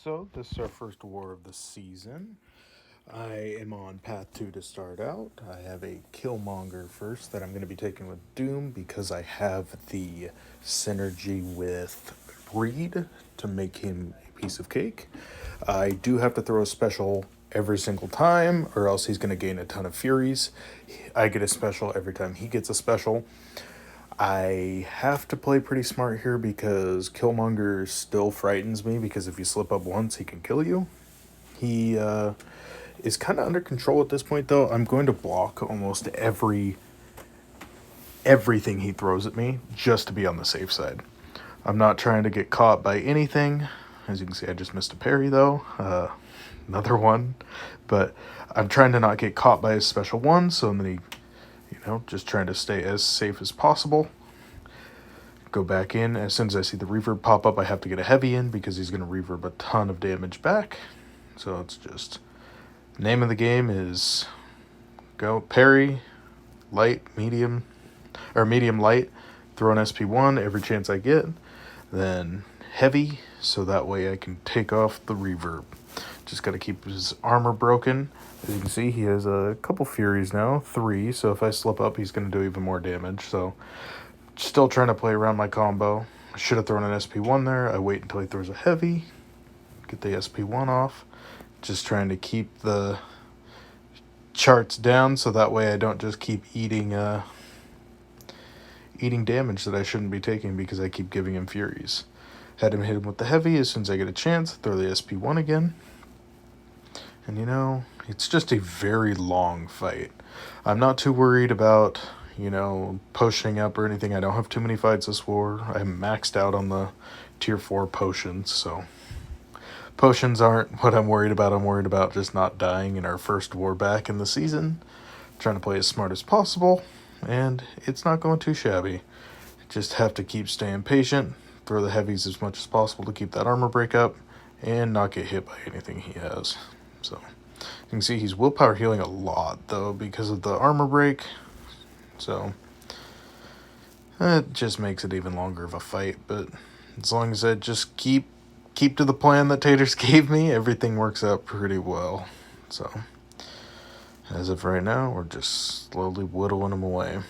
So, this is our first war of the season. I am on path 2 to start out. I have a Killmonger first that I'm going to be taking with Doom because I have the synergy with Reed to make him a piece of cake. I do have to throw a special every single time, or else he's going to gain a ton of Furies. I get a special every time he gets a special. I have to play pretty smart here because Killmonger still frightens me because if you slip up once, he can kill you. He is kind of under control at this point, though. I'm going to block almost everything he throws at me just to be on the safe side. I'm not trying to get caught by anything. As you can see, I just missed a parry, though. Another one. But I'm trying to not get caught by his special one, so I'm going to just trying to stay as safe as possible. Go back in. As soon as I see the reverb pop up, I have to get a heavy in because he's going to reverb a ton of damage back. So it's just... Name of the game is go parry, light, medium, or medium light, throw an SP1 every chance I get. Then heavy, so that way I can take off the reverb. Just got to keep his armor broken. As you can see, he has a couple Furies now, 3, so if I slip up, he's going to do even more damage. So, still trying to play around my combo. I should have thrown an SP1 there. I wait until he throws a heavy, get the SP1 off. Just trying to keep the charts down so that way I don't just keep eating damage that I shouldn't be taking because I keep giving him Furies. Had him hit him with the heavy as soon as I get a chance. Throw the SP1 again. And it's just a very long fight. I'm not too worried about, potioning up or anything. I don't have too many fights this war. I'm maxed out on the tier 4 potions, so potions aren't what I'm worried about. I'm worried about just not dying in our first war back in the season. Trying to play as smart as possible, and it's not going too shabby. Just have to keep staying patient, throw the heavies as much as possible to keep that armor break up, and not get hit by anything he has. So, you can see he's willpower healing a lot, though, because of the armor break. So, it just makes it even longer of a fight, but as long as I just keep to the plan that Taters gave me, everything works out pretty well. So, as of right now, we're just slowly whittling him away.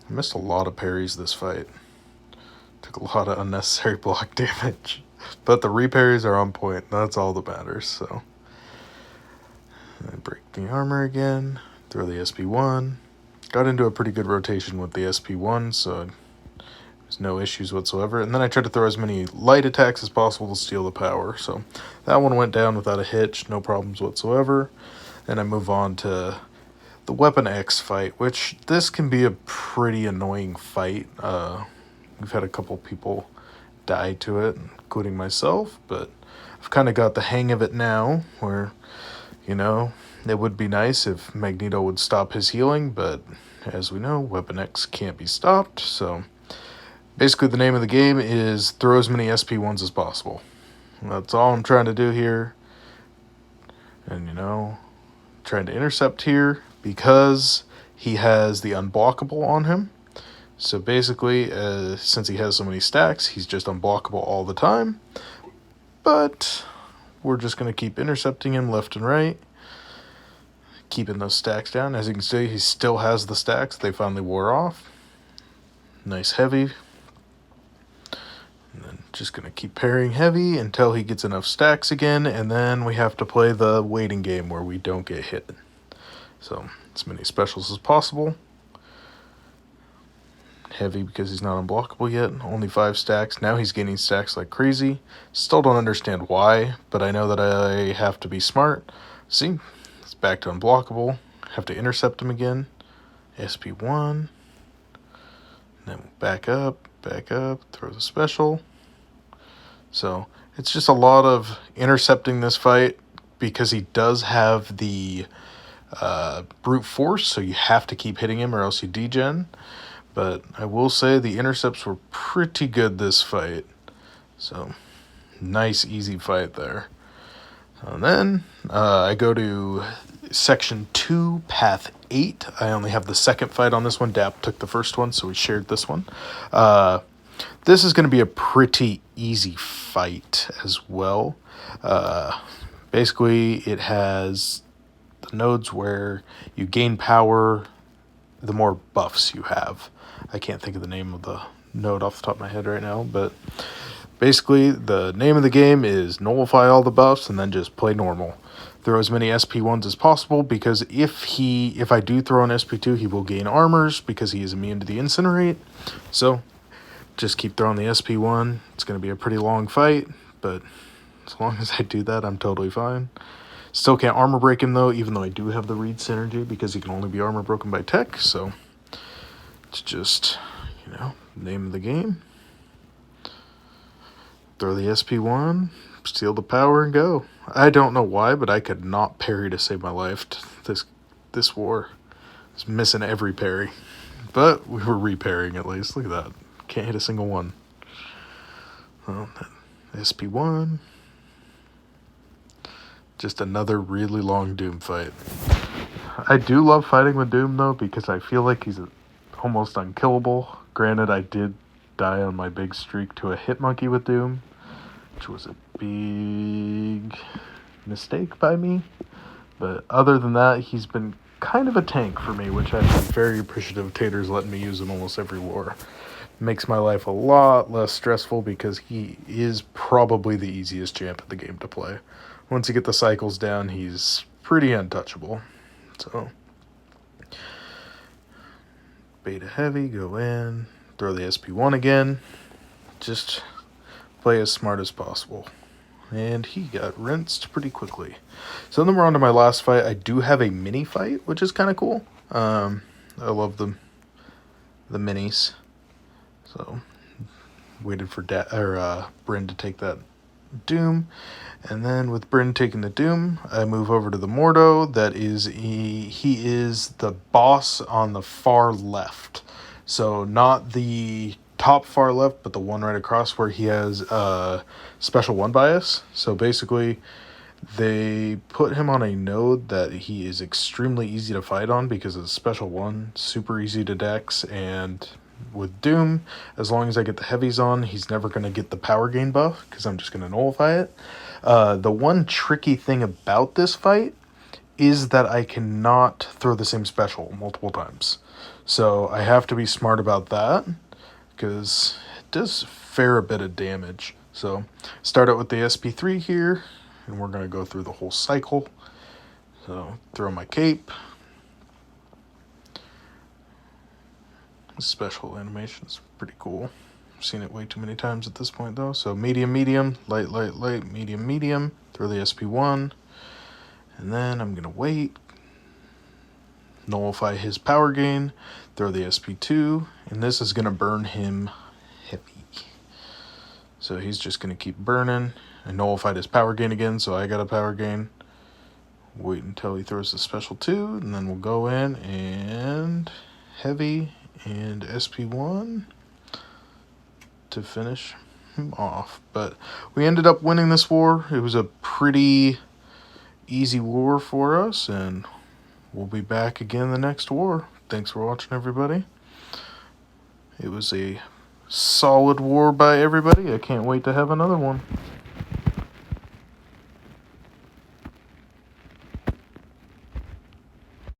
I missed a lot of parries this fight. Took a lot of unnecessary block damage. But the reparries are on point. That's all that matters, so. I break the armor again. Throw the SP1. Got into a pretty good rotation with the SP1, so there's no issues whatsoever. And then I tried to throw as many light attacks as possible to steal the power. So that one went down without a hitch, no problems whatsoever. And I move on to the Weapon X fight, which this can be a pretty annoying fight. We've had a couple people die to it, including myself, but I've kind of got the hang of it now, where, it would be nice if Magneto would stop his healing, but as we know, Weapon X can't be stopped, so basically the name of the game is throw as many SP1s as possible. That's all I'm trying to do here, and trying to intercept here because he has the unblockable on him. So basically, since he has so many stacks, he's just unblockable all the time. But we're just going to keep intercepting him left and right, keeping those stacks down. As you can see, he still has the stacks. They finally wore off. Nice heavy. And then just going to keep parrying heavy until he gets enough stacks again, and then we have to play the waiting game where we don't get hit. So, as many specials as possible. Heavy because he's not unblockable yet. Only 5 stacks. Now he's gaining stacks like crazy. Still don't understand why, but I know that I have to be smart. See, it's back to unblockable. Have to intercept him again. SP1. Then back up, throw the special. So it's just a lot of intercepting this fight because he does have the brute force, so you have to keep hitting him or else you degen. But I will say the intercepts were pretty good this fight. So, nice, easy fight there. And then I go to Section 2, Path 8. I only have the second fight on this one. Dap took the first one, so we shared this one. The This is going to be a pretty easy fight as well. Basically, it has the nodes where you gain power the more buffs you have. I can't think of the name of the node off the top of my head right now, but basically the name of the game is nullify all the buffs and then just play normal. Throw as many SP1s as possible, because if I do throw an SP2, he will gain armors because he is immune to the incinerate. So just keep throwing the SP1. It's going to be a pretty long fight, but as long as I do that, I'm totally fine. Still can't armor break him though, even though I do have the read synergy, because he can only be armor broken by tech. So it's just, name of the game. Throw the SP1, steal the power, and go. I don't know why, but I could not parry to save my life this war. I was missing every parry. But we were reparrying at least. Look at that. Can't hit a single one. Well, SP1. Just another really long Doom fight. I do love fighting with Doom, though, because I feel like he's almost unkillable. Granted, I did die on my big streak to a hit monkey with Doom, which was a big mistake by me. But other than that, he's been kind of a tank for me, which I've been very appreciative of Taters letting me use in almost every war. Makes my life a lot less stressful, because he is probably the easiest champ in the game to play. Once you get the cycles down, he's pretty untouchable. So, beta heavy, go in, throw the SP1 again. Just play as smart as possible. And he got rinsed pretty quickly. So then we're on to my last fight. I do have a mini fight, which is kind of cool. I love the minis. So, waited for Bryn to take that Doom. And then with Bryn taking the Doom, I move over to the Mordo. That is, he is the boss on the far left. So not the top far left, but the one right across, where he has special 1 bias. So basically, they put him on a node that he is extremely easy to fight on because of special 1, super easy to dex, and with Doom, as long as I get the heavies on, he's never going to get the power gain buff, because I'm just going to nullify it. The one tricky thing about this fight is that I cannot throw the same special multiple times. So I have to be smart about that, because it does a fair bit of damage. So start out with the SP3 here, and we're going to go through the whole cycle. So throw my cape. Special animation is pretty cool. I've seen it way too many times at this point though. So medium, medium, light, light, light, medium, medium. Throw the SP1. And then I'm going to wait. Nullify his power gain. Throw the SP2. And this is going to burn him heavy. So he's just going to keep burning. I nullified his power gain again, so I got a power gain. Wait until he throws the special 2. And then we'll go in and heavy and SP1 to finish him off. But we ended up winning this war. It was a pretty easy war for us, and we'll be back again the next war. Thanks for watching, everybody. It was a solid war by everybody. I can't wait to have another one.